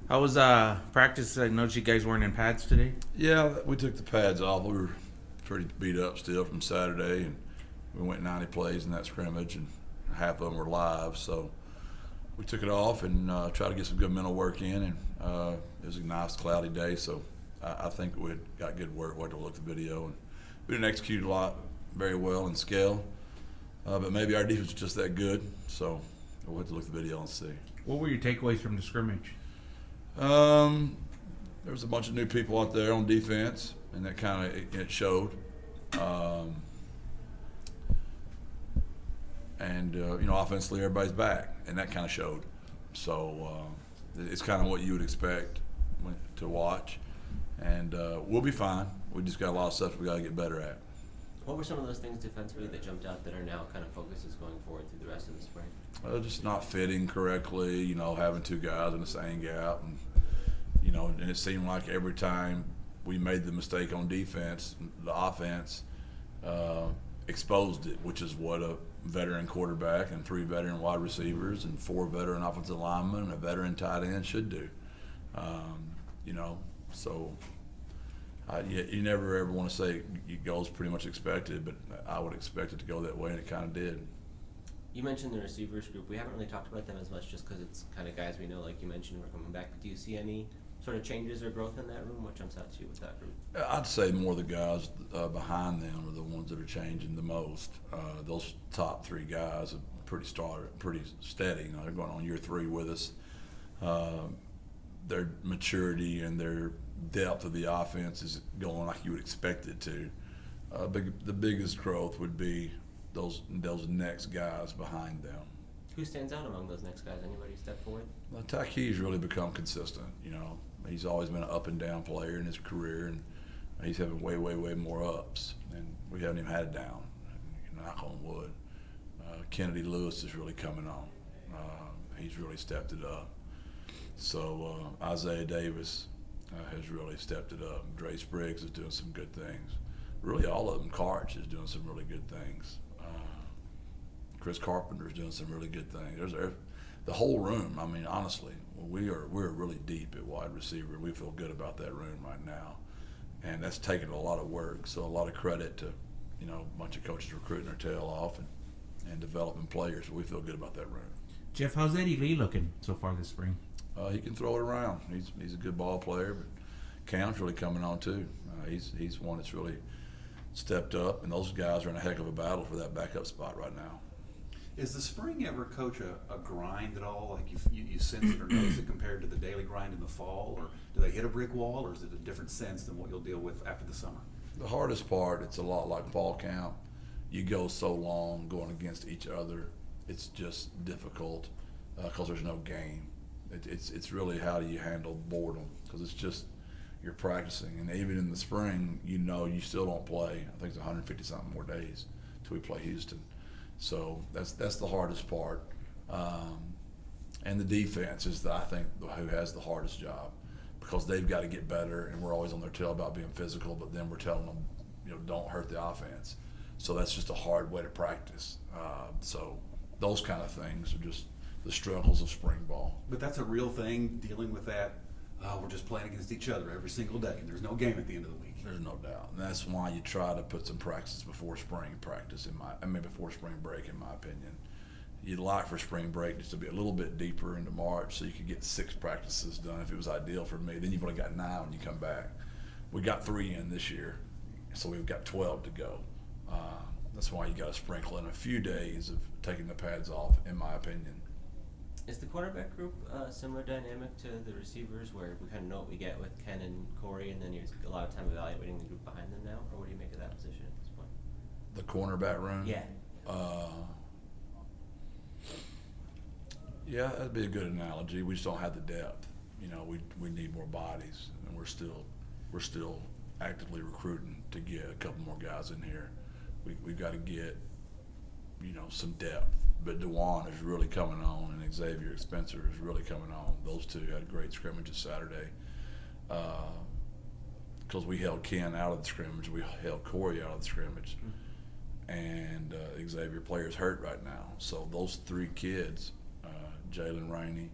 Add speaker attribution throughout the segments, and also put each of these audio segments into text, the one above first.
Speaker 1: How was practice? I noticed you guys weren't in pads today.
Speaker 2: Yeah, we took the pads off. We were pretty beat up still from Saturday, and we went 90 plays in that scrimmage, and half of them were live. So we took it off and tried to get some good mental work in. And it was a nice cloudy day, so I think we got good work. We had to look at the video, and we didn't execute a lot very well in scale, but maybe our defense was just that good. So we'll have to look at the video and see.
Speaker 1: What were your takeaways from the scrimmage?
Speaker 2: There was a bunch of new people out there on defense, and that kind of it showed. Offensively, everybody's back, and that kind of showed. So it's kind of what you would expect to watch, and we'll be fine. We just got a lot of stuff we got to get better at.
Speaker 3: What were some of those things defensively that jumped out that are now kind of focuses going forward through the rest of the spring?
Speaker 2: Just not fitting correctly, having two guys in the same gap. And it seemed like every time we made the mistake on defense, the offense exposed it, which is what a veteran quarterback and 3 veteran wide receivers and 4 veteran offensive linemen and a veteran tight end should do. You never ever want to say it goes pretty much expected, but I would expect it to go that way, and it kind of did.
Speaker 3: You mentioned the receivers group. We haven't really talked about them as much just because it's kind of guys we know, like you mentioned, we're coming back. But do you see any sort of changes or growth in that room? What jumps out to you with that group?
Speaker 2: I'd say more the guys behind them are the ones that are changing the most. Those top 3 guys are pretty steady. They're going on year 3 with us. Their maturity and their depth of the offense is going like you would expect it to. The biggest growth would be those next guys behind them.
Speaker 3: Who stands out among those next guys? Anybody step forward?
Speaker 2: Taki's really become consistent. He's always been an up and down player in his career, and he's having way more ups, and we haven't even had it down. Knock on wood. Kennedy Lewis is really coming on. He's really stepped it up. So Isaiah Davis has really stepped it up. Dre Spriggs is doing some good things. Really, all of them. Karch is doing some really good things. Chris Carpenter's doing some really good things. There's the whole room. I mean, honestly, we're really deep at wide receiver. We feel good about that room right now, and that's taken a lot of work. So a lot of credit to a bunch of coaches recruiting their tail off and developing players. We feel good about that room.
Speaker 1: Jeff, how's Eddie Lee looking so far this spring?
Speaker 2: He can throw it around. He's a good ball player, but Cam's really coming on too. He's one that's really stepped up, and those guys are in a heck of a battle for that backup spot right now.
Speaker 4: Is the spring ever, Coach, a grind at all? Like you sense it or notice it compared to the daily grind in the fall? Or do they hit a brick wall, or is it a different sense than what you'll deal with after the summer?
Speaker 2: The hardest part, it's a lot like fall camp. You go so long going against each other. It's just difficult because there's no game. It's really how do you handle boredom, because it's just you're practicing. And even in the spring, you still don't play. I think it's 150-something more days till we play Houston. So that's the hardest part, and the defense is I think who has the hardest job, because they've got to get better, and we're always on their tail about being physical, but then we're telling them don't hurt the offense. So that's just a hard way to practice. So those kind of things are just the struggles of spring ball.
Speaker 4: But that's a real thing, dealing with that. We're just playing against each other every single day, and there's no game at the end of the week.
Speaker 2: There's no doubt, and that's why you try to put some practice before spring practice. Before spring break, in my opinion, you'd like for spring break just to be a little bit deeper into March, so you could get 6 practices done. If it was ideal for me, then you've only got 9 when you come back. We got 3 in this year, so we've got 12 to go. That's why you got to sprinkle in a few days of taking the pads off, in my opinion.
Speaker 3: Is the quarterback group a similar dynamic to the receivers, where we kind of know what we get with Ken and Corey, and then you spend a lot of time evaluating the group behind them now? Or what do you make of that position at this point?
Speaker 2: The cornerback room?
Speaker 3: Yeah.
Speaker 2: Yeah, that'd be a good analogy. We just don't have the depth. We need more bodies, and we're still actively recruiting to get a couple more guys in here. We've got to get some depth. But DeJuan is really coming on, and Xavier Spencer is really coming on. Those two had great scrimmages Saturday. Because we held Ken out of the scrimmage, we held Corey out of the scrimmage, and Xavier player's hurt right now. So those 3 kids, Jalen Rainey,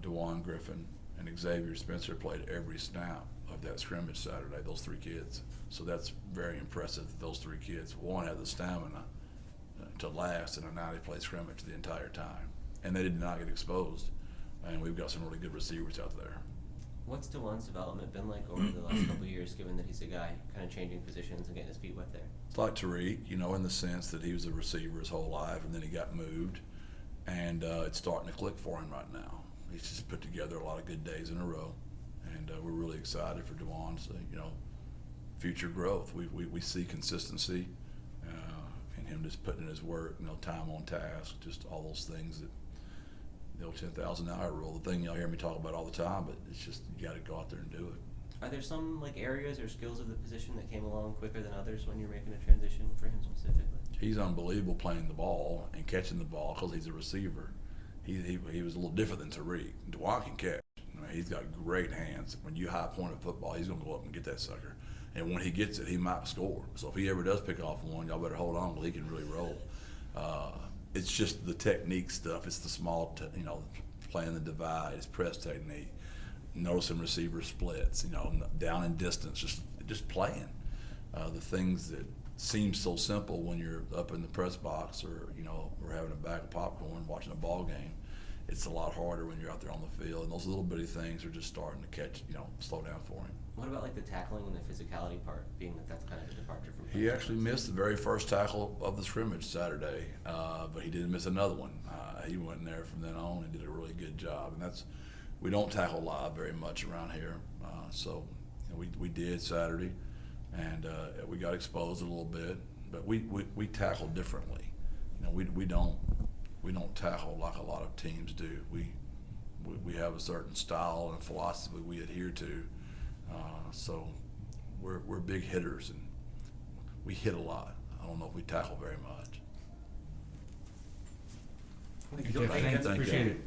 Speaker 2: DeJuan Griffin, and Xavier Spencer played every snap of that scrimmage Saturday, those 3 kids. So that's very impressive that those 3 kids, one, had the stamina to last in a 90-play scrimmage the entire time. And they did not get exposed. And we've got some really good receivers out there.
Speaker 3: What's DeJuan's development been like over the last couple of years, given that he's a guy kind of changing positions and getting his feet wet there?
Speaker 2: It's like Tariq, you know, in the sense that he was a receiver his whole life, and then he got moved, and it's starting to click for him right now. He's just put together a lot of good days in a row, and we're really excited for DeJuan's, future growth. We see consistency, and him just putting in his work, time on task, just all those things that the old 10,000-hour rule, the thing y'all hear me talk about all the time, but it's just you got to go out there and do it.
Speaker 3: Are there some areas or skills of the position that came along quicker than others when you're making a transition for him specifically?
Speaker 2: He's unbelievable playing the ball and catching the ball because he's a receiver. He was a little different than Tariq. DeJuan can catch. He's got great hands. When you high point of football, he's going to go up and get that sucker. And when he gets it, he might score. So if he ever does pick off one, y'all better hold on because he can really roll. It's just the technique stuff. It's the small, playing the divide, it's press technique, noticing receiver splits, down in distance, just playing. The things that seem so simple when you're up in the press box or having a bag of popcorn watching a ball game. It's a lot harder when you're out there on the field, and those little bitty things are just starting to catch, slow down for him.
Speaker 3: What about the tackling and the physicality part, being that that's kind of a departure from?
Speaker 2: He actually missed the very first tackle of the scrimmage Saturday, but he didn't miss another one. He went in there from then on and did a really good job. And we don't tackle live very much around here, so we did Saturday, and we got exposed a little bit, but we tackle differently. We don't tackle like a lot of teams do. We have a certain style and philosophy we adhere to. So we're big hitters, and we hit a lot. I don't know if we tackle very much.
Speaker 1: Thanks. Appreciate it.